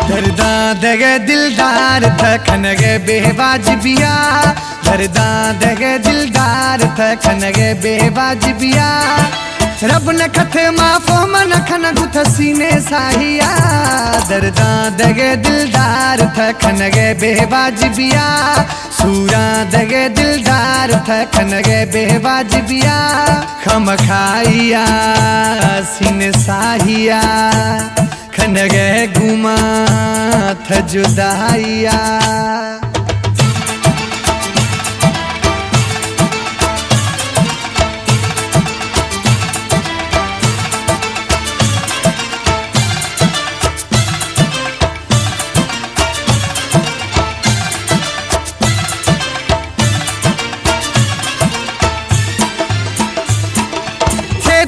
दर्दा दगे दिलदार थखन गे बेवाजिबिया, दर्दा दगे दिलदार थखन गे बेवाजिबिया। रब न खथे माफ़ो मन खन गुथ सीने साहिया, दर्दा दगे दिलदार थखन गे बेवाजिबिया। सूरा दगे दिलदार थखन गे बेवाजिबिया। खम खाइया सीने साहिया, खन गे घुमा थ जुदाइया।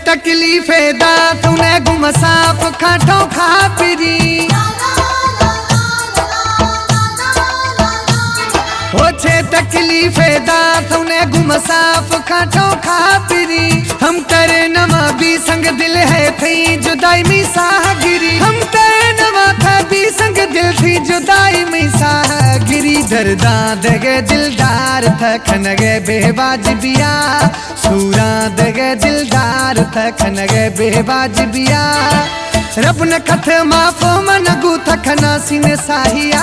तकलीफे दा तूने गुमसाफ खाटो खा पिरी, हो छे तकलीफे दा तूने गुमसाफ खाटो खा पिरी। हम तेरे नमा भी संग दिल है थी जुदाई में साहगिरी, हम तेरे नमा था भी संग दिल थी जुदाई में साहगिरी। दर्दा दगे दिलदार थखन गे बेवाजिबिया, सूरा दगे दिलदार थखन गे बेवाजिबिया। रब न खथ माफ़ो मन गु थखना सीने साहिया,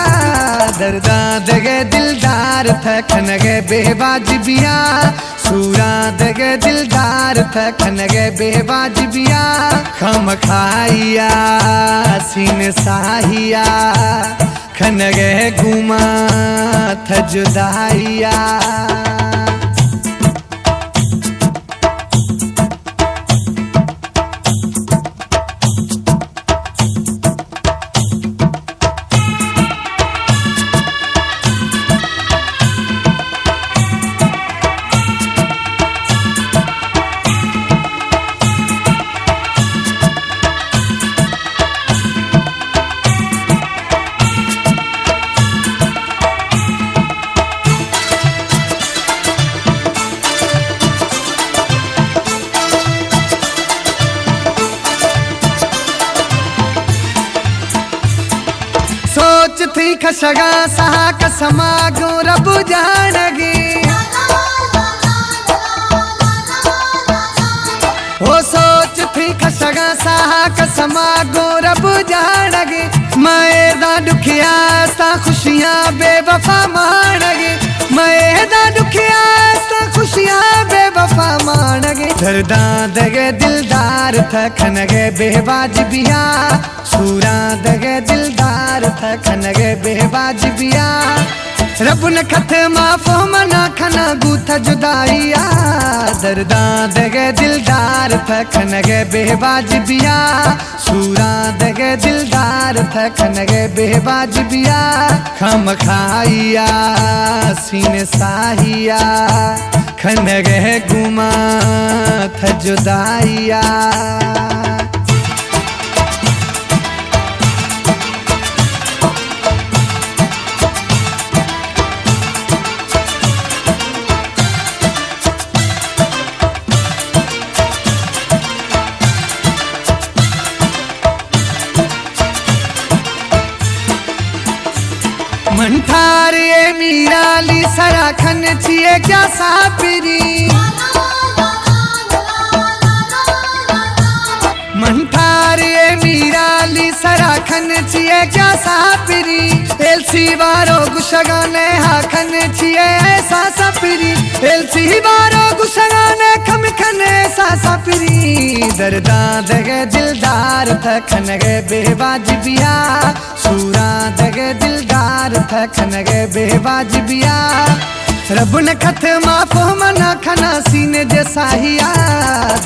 दर्दा दगे दिलदार थखन गे बेवाजिबिया। सूरा दगे दिलदार थखन गे बेवाजिबिया। खम खाइया सीने साहिया, खन गे घुमा थ जुदाइया। सोच थी खशगा सहा कसमा गो रब जानगी, हो सोच थी खशगा सहा कसमा गो रब जानगी। मैं दा दुखिया सा खुशियां बेवफा मानगी, मैं दा दुखिया सा खुशियां बेवफा मानगी। दर्दा दगे दिलदार थखन गे बेवाजिबिया, सूरा दगे दिलदार थखन गे बेवाजिबिया। रब न खथ माफ़ो मना खना गुथ जुदाइया, दर्दा दगे दिलदार थखन गे बेवाजिबिया। सूरा दगे दिलदार थखन गे बेवाजिबिया। खम खाइया सीने साहिया, खन गे घुमा थ जुदाइया। मंठार ये मीराली सराखन छिए क्या सापिरी, मंठार ये मीराली सराखन छिए क्या सापिरी। एलसी वारो गुशगाने हाखन छिए ऐसा सापिरी, एलसी वारो गुशगाने खम खने ऐसा सापिरी। दर्दा दगे दिलदार थखन गे बेवाजिबिया, सूरा दगे दिलदार थखन गे बेवाजिबिया। रब न खथ माफ़ो मना खना सीने जे साहिया,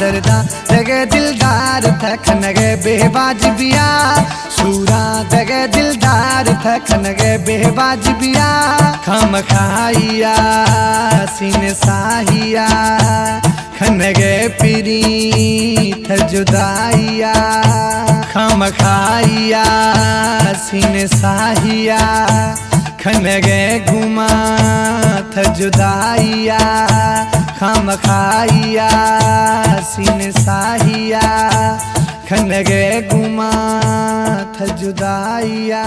दर्दा दगे दिलदार थखन गे बेवाजिबिया। सूरा दगे दिलदार थखन गे बेवाजिबिया। खम खाइया सीने साहिया, खन गे पिरी थ जुदाइया। खम खाइया सीने साहिया, खन गे घुमा थ जुदाइया। खम खाइया सीने साहिया, खन गे घुमा थ जुदाइया।